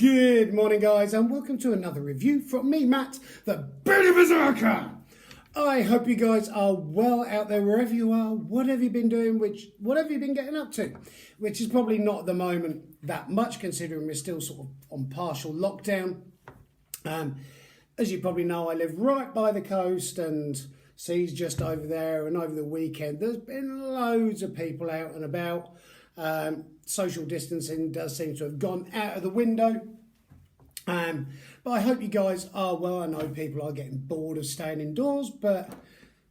Good morning, guys, and welcome to another review from me, Matt, the Bearded Berserker. I hope you guys are well out there, wherever you are. What have you been doing? What have you been getting up to? Which is probably not at the moment that much, considering we're still sort of on partial lockdown. As you probably know, I live right by the coast, and sea's just over there. And over the weekend, there's been loads of people out and about. Social distancing does seem to have gone out of the window. But I hope you guys are well. I know people are getting bored of staying indoors, but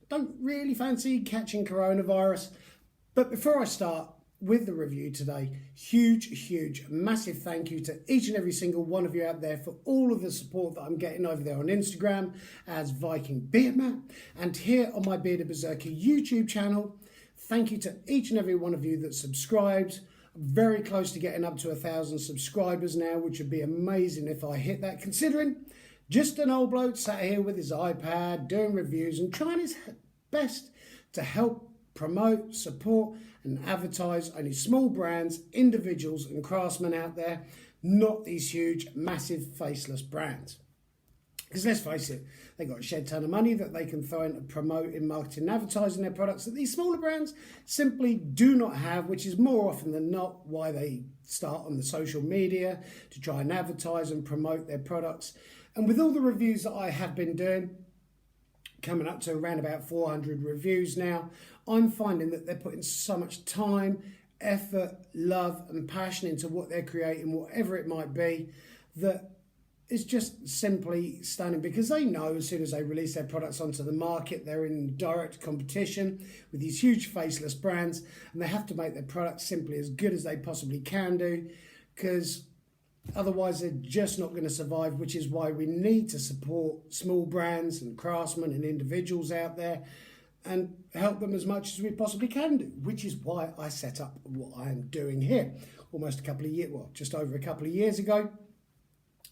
don't really fancy catching coronavirus. But before I start with the review today, huge, massive thank you to each and every single one of you out there for all of the support that I'm getting over there on Instagram as Viking Beardman, and here on my Bearded Berserker YouTube channel. Thank you to each and every one of you that subscribed. I'm very close to getting up to 1,000 subscribers now, which would be amazing if I hit that, considering just an old bloke sat here with his iPad doing reviews and trying his best to help promote, support and advertise only small brands, individuals and craftsmen out there, not these huge, massive, faceless brands. Because let's face it, they've got a shed ton of money that they can throw into promoting, marketing and advertising their products that these smaller brands simply do not have, which is more often than not why they start on the social media to try and advertise and promote their products. And with all the reviews that I have been doing, coming up to around about 400 reviews now, I'm finding that they're putting so much time, effort, love and passion into what they're creating, whatever it might be, that it's just simply stunning, because they know as soon as they release their products onto the market, they're in direct competition with these huge faceless brands, and they have to make their products simply as good as they possibly can do, because otherwise they're just not going to survive, which is why we need to support small brands and craftsmen and individuals out there and help them as much as we possibly can do, which is why I set up what I'm doing here almost a couple of years, well, just over a couple of years ago.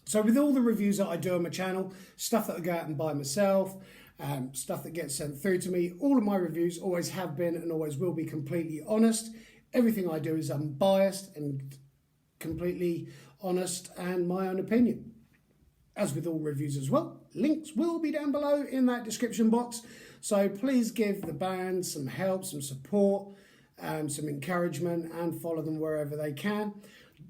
So with all the reviews that I do on my channel, stuff that I go out and buy myself, stuff that gets sent through to me, all of my reviews always have been and always will be completely honest. Everything I do is unbiased and completely honest and my own opinion. As with all reviews as well, links will be down below in that description box. So please give the band some help, some support, some encouragement, and follow them wherever they can.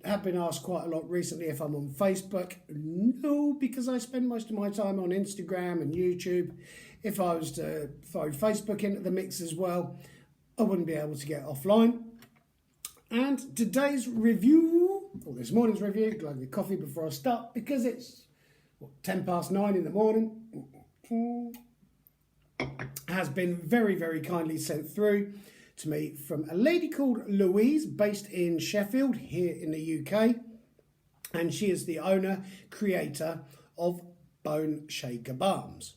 Have been asked quite a lot recently if I'm on Facebook. No, because I spend most of my time on Instagram and YouTube. If I was to throw Facebook into the mix as well, I wouldn't be able to get offline. And today's review, or this morning's review, glug of coffee before I start, because it's 9:10 in the morning, has been very kindly sent through to me from a lady called Louise, based in Sheffield here in the UK, and she is the owner creator of Shaker Balms.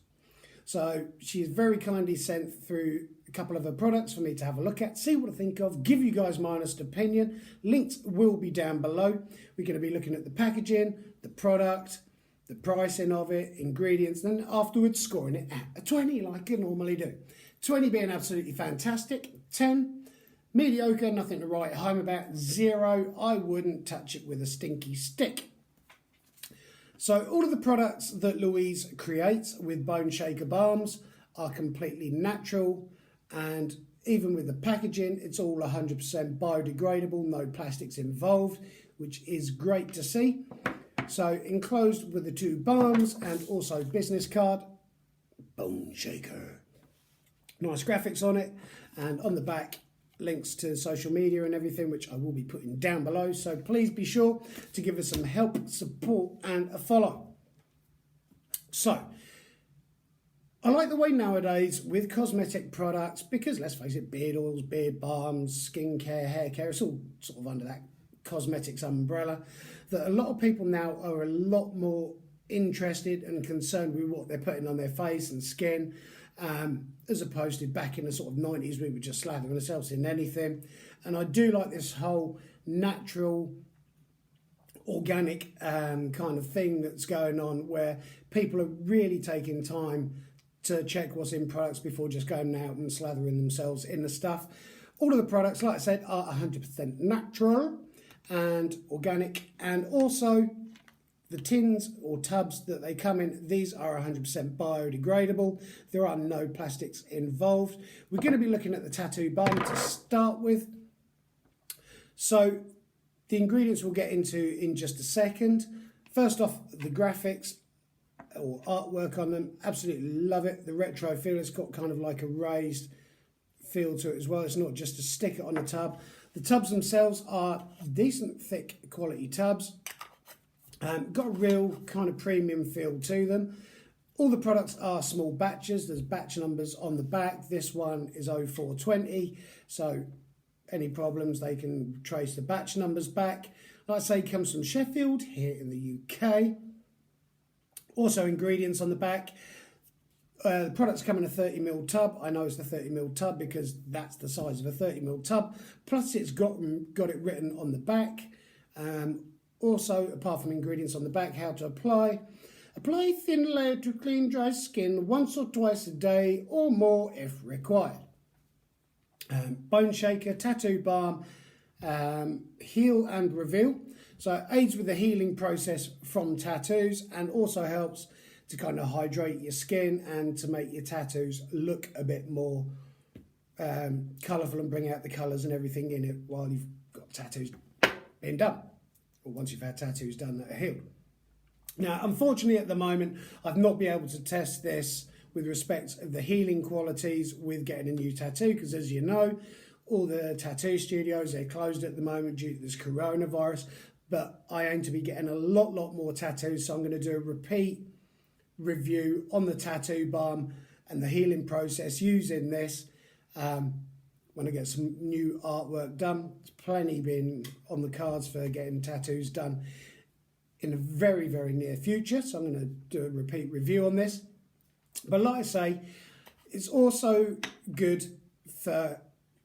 So she has very kindly sent through a couple of her products for me to have a look at, see what I think of, give you guys my honest opinion. Links will be down below. We're going to be looking at the packaging, the product, the pricing of it, ingredients, and then afterwards scoring it at a 20 like I normally do. 20 being absolutely fantastic, 10 mediocre, nothing to write home about, 0 I wouldn't touch it with a stinky stick. So all of the products that Louise creates with Shaker Balms are completely natural, and even with the packaging, it's all 100% biodegradable, no plastics involved, which is great to see. So enclosed with the 2 balms and also business card, Bone Shaker. Nice graphics on it, and on the back links to social media and everything, which I will be putting down below. So please be sure to give us some help, support and a follow. So I like the way nowadays with cosmetic products, because let's face it, beard oils, beard balms, skincare, hair care, it's all sort of under that cosmetics umbrella, that a lot of people now are a lot more interested and concerned with what they're putting on their face and skin, as opposed to back in the sort of 90s, we were just slathering ourselves in anything. And I do like this whole natural, organic kind of thing that's going on, where people are really taking time to check what's in products before just going out and slathering themselves in the stuff. All of the products, like I said, are 100% natural and organic, and also the tins or tubs that they come in, these are 100% biodegradable. There are no plastics involved. We're going to be looking at the tattoo balm to start with. So the ingredients we'll get into in just a second. First off, the graphics or artwork on them, absolutely love it. The retro feel, it's got kind of like a raised feel to it as well. It's not just to stick it on the tub. The tubs themselves are decent thick quality tubs. Got a real kind of premium feel to them. All the products are small batches. There's batch numbers on the back. This one is 0420, so any problems they can trace the batch numbers back. Like I say, it comes from Sheffield here in the UK. Also ingredients on the back. The products come in a 30ml tub. I know it's the 30ml tub because that's the size of a 30ml tub. Plus it's got it written on the back. Also, apart from ingredients on the back, how to apply. Apply thin layer to clean dry skin once or twice a day or more if required. Bone shaker, tattoo balm, heal and reveal. So it aids with the healing process from tattoos and also helps to kind of hydrate your skin and to make your tattoos look a bit more colourful and bring out the colours and everything in it while you've got tattoos being done, or once you've had tattoos done that are healed. Now, unfortunately at the moment, I've not been able to test this with respect of the healing qualities with getting a new tattoo, because as you know, all the tattoo studios, they're closed at the moment due to this coronavirus, but I aim to be getting a lot more tattoos, so I'm going to do a repeat review on the tattoo balm and the healing process using this when I get some new artwork done. There's plenty been on the cards for getting tattoos done in the very near future, so I'm going to do a repeat review on this. But like I say, it's also good for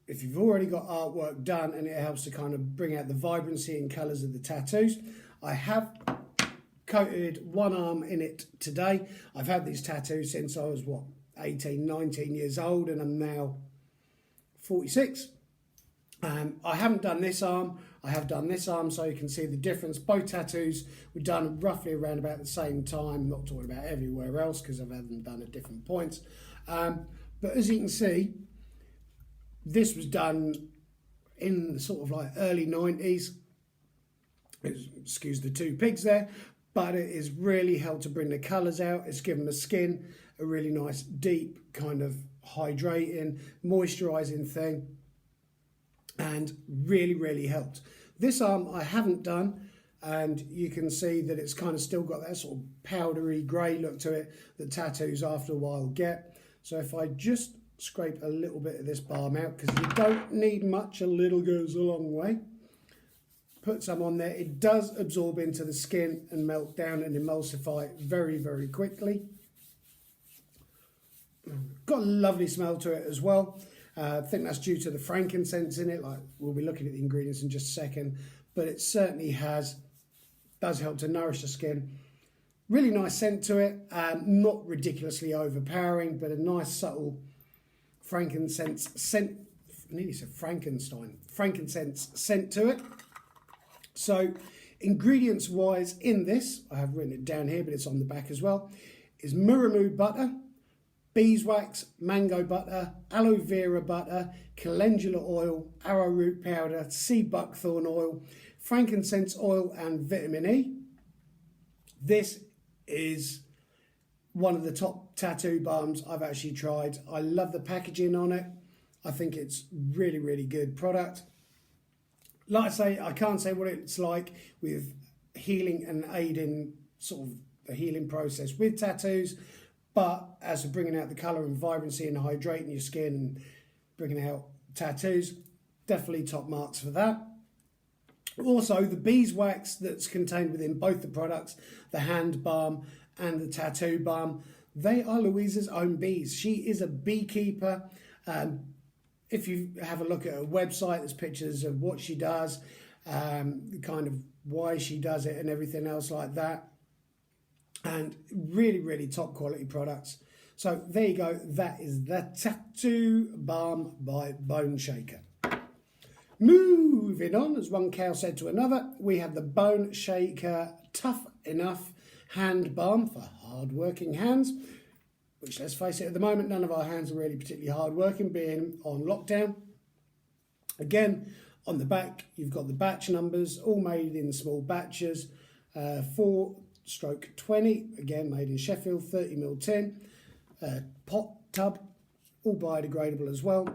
if you've already got artwork done, and it helps to kind of bring out the vibrancy and colours of the tattoos. I have coated one arm in it today. I've had these tattoos since I was 18, 19 years old, and I'm now 46. I haven't done this arm. I have done this arm, so you can see the difference. Both tattoos were done roughly around about the same time. Not talking about everywhere else because I've had them done at different points. But as you can see, this was done in the sort of like early 90s. Excuse the two pigs there. But it has really helped to bring the colours out. It's given the skin a really nice, deep, kind of hydrating, moisturising thing. And really helped. This arm I haven't done, and you can see that it's kind of still got that sort of powdery grey look to it that tattoos after a while get. So if I just scrape a little bit of this balm out, because you don't need much, a little goes a long way. Put some on there. It does absorb into the skin and melt down and emulsify very quickly. Got a lovely smell to it as well. I think that's due to the frankincense in it. Like, we'll be looking at the ingredients in just a second, but it certainly does help to nourish the skin. Really nice scent to it, not ridiculously overpowering, but a nice subtle frankincense scent. I nearly said frankincense scent to it. So ingredients wise in this, I have written it down here, but it's on the back as well, is muramu butter, beeswax, mango butter, aloe vera butter, calendula oil, arrowroot powder, sea buckthorn oil, frankincense oil and vitamin E. This is one of the top tattoo balms I've actually tried. I love the packaging on it. I think it's really good product. Like I say, I can't say what it's like with healing and aiding sort of the healing process with tattoos, but as for bringing out the colour and vibrancy and hydrating your skin and bringing out tattoos, definitely top marks for that. Also, the beeswax that's contained within both the products, the hand balm and the tattoo balm, they are Louisa's own bees. She is a beekeeper. If you have a look at her website, there's pictures of what she does, kind of why she does it and everything else like that. And really top quality products. So there you go. That is the Tattoo Balm by Bone Shaker. Moving on, as one cow said to another, we have the Bone Shaker tough enough hand balm for hard-working hands, which, let's face it, at the moment, none of our hands are really particularly hard-working, being on lockdown. Again, on the back, you've got the batch numbers, all made in small batches, 4/20, again, made in Sheffield, 30ml tin, pot tub, all biodegradable as well.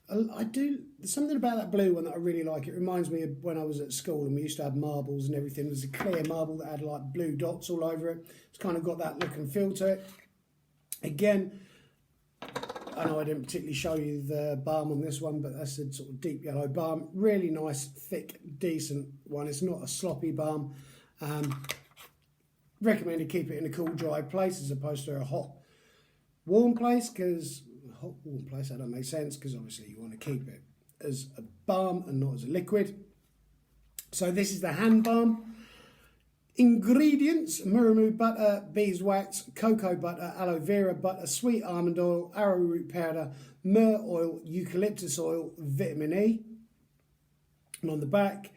There's something about that blue one that I really like. It reminds me of when I was at school and we used to have marbles and everything. There was a clear marble that had like blue dots all over it. It's kind of got that look and feel to it. Again, I know I didn't particularly show you the balm on this one, but that's a sort of deep yellow balm. Really nice, thick, decent one. It's not a sloppy balm. Recommend to keep it in a cool, dry place as opposed to a hot, warm place, because hot, warm place, that don't make sense, because obviously you want to keep it as a balm and not as a liquid. So this is the hand balm. Ingredients: muramu butter, beeswax, cocoa butter, aloe vera butter, sweet almond oil, arrowroot powder, myrrh oil, eucalyptus oil, vitamin E. And on the back,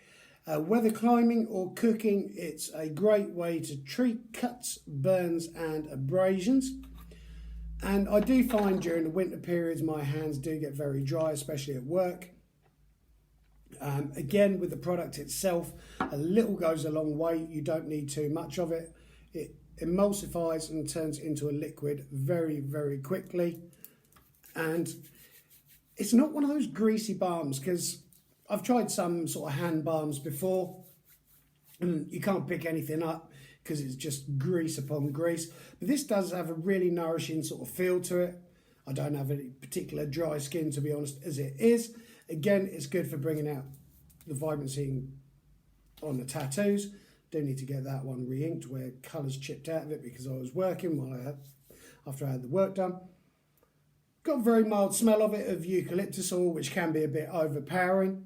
whether climbing or cooking, it's a great way to treat cuts, burns and abrasions. And I do find during the winter periods my hands do get very dry, especially at work. Again, with the product itself, a little goes a long way. You don't need too much of it. It emulsifies and turns into a liquid very, very quickly. And it's not one of those greasy balms, because I've tried some sort of hand balms before and you can't pick anything up because it's just grease upon grease. But this does have a really nourishing sort of feel to it. I don't have any particular dry skin, to be honest, as it is. Again, it's good for bringing out the vibrancy on the tattoos. Do need to get that one re-inked where colours chipped out of it because I was working after I had the work done. Got a very mild smell of it, of eucalyptus oil, which can be a bit overpowering.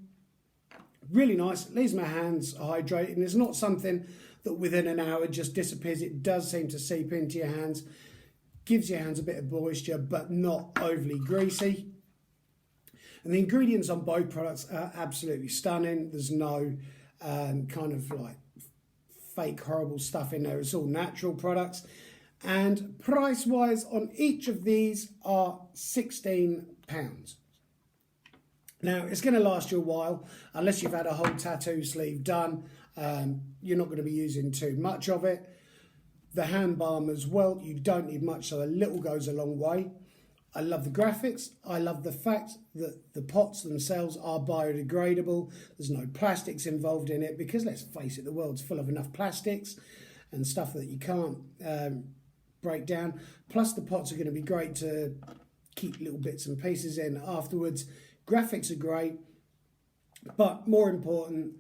Really nice, leaves my hands hydrated, and it's not something that within an hour just disappears. It does seem to seep into your hands, gives your hands a bit of moisture, but not overly greasy. And the ingredients on both products are absolutely stunning. There's no kind of like fake horrible stuff in there. It's all natural products. And price-wise on each of these are £16. Now, it's going to last you a while, unless you've had a whole tattoo sleeve done. You're not going to be using too much of it. The hand balm as well, you don't need much, so a little goes a long way. I love the graphics. I love the fact that the pots themselves are biodegradable. There's no plastics involved in it, because let's face it, the world's full of enough plastics and stuff that you can't break down. Plus, the pots are going to be great to keep little bits and pieces in afterwards. Graphics are great, but more important,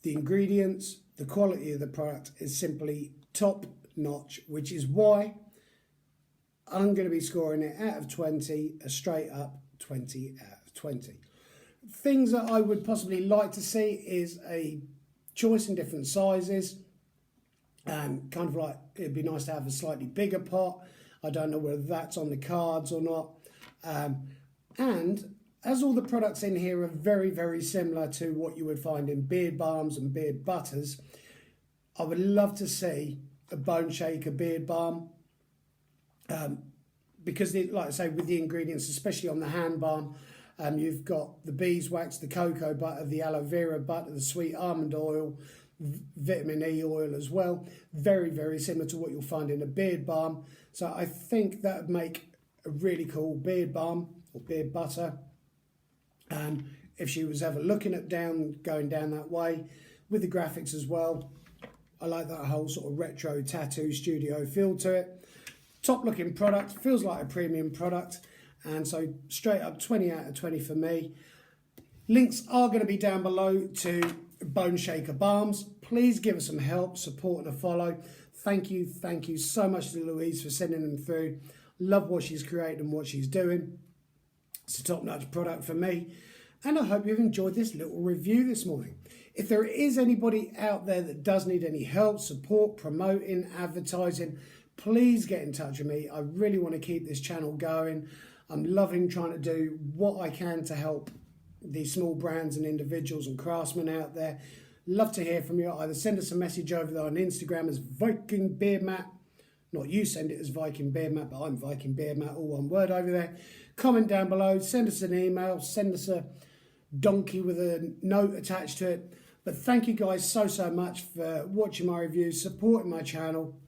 the ingredients, the quality of the product is simply top notch, which is why I'm going to be scoring it out of 20, a straight up 20 out of 20. Things that I would possibly like to see is a choice in different sizes. Kind of like, it'd be nice to have a slightly bigger pot. I don't know whether that's on the cards or not. And as all the products in here are very, very similar to what you would find in beard balms and beard butters, I would love to see a Bone Shaker beard balm. Because, like I say, with the ingredients, especially on the hand balm, you've got the beeswax, the cocoa butter, the aloe vera butter, the sweet almond oil, vitamin E oil as well. Very, very similar to what you'll find in a beard balm. So I think that would make a really cool beard balm or beard butter. If she was ever looking at going down that way, with the graphics as well. I like that whole sort of retro tattoo studio feel to it. Top looking product, feels like a premium product, and so straight up 20 out of 20 for me. Links are going to be down below to Bone Shaker Balms. Please give us some help, support and a follow. Thank you so much to Louise for sending them through. Love what she's created and what she's doing. It's a top-notch product for me, and I hope you've enjoyed this little review this morning. If there is anybody out there that does need any help, support, promoting, advertising, please get in touch with me. I really want to keep this channel going. I'm loving trying to do what I can to help these small brands and individuals and craftsmen out there Love to hear from you. Either send us a message over there on Instagram as Viking Beard Matt. Not you send it as Viking Beard Matt, but I'm Viking Beard Matt, all one word over there. Comment down below, send us an email, send us a donkey with a note attached to it. But thank you guys so much for watching my reviews, supporting my channel.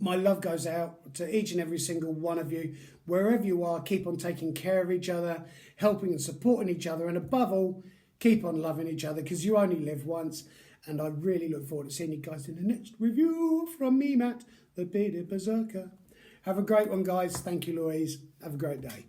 My love goes out to each and every single one of you. Wherever you are, keep on taking care of each other, helping and supporting each other, and above all, keep on loving each other, because you only live once. And I really look forward to seeing you guys in the next review from me, Matt, the Bearded Berserker. Have a great one, guys. Thank you, Louise. Have a great day.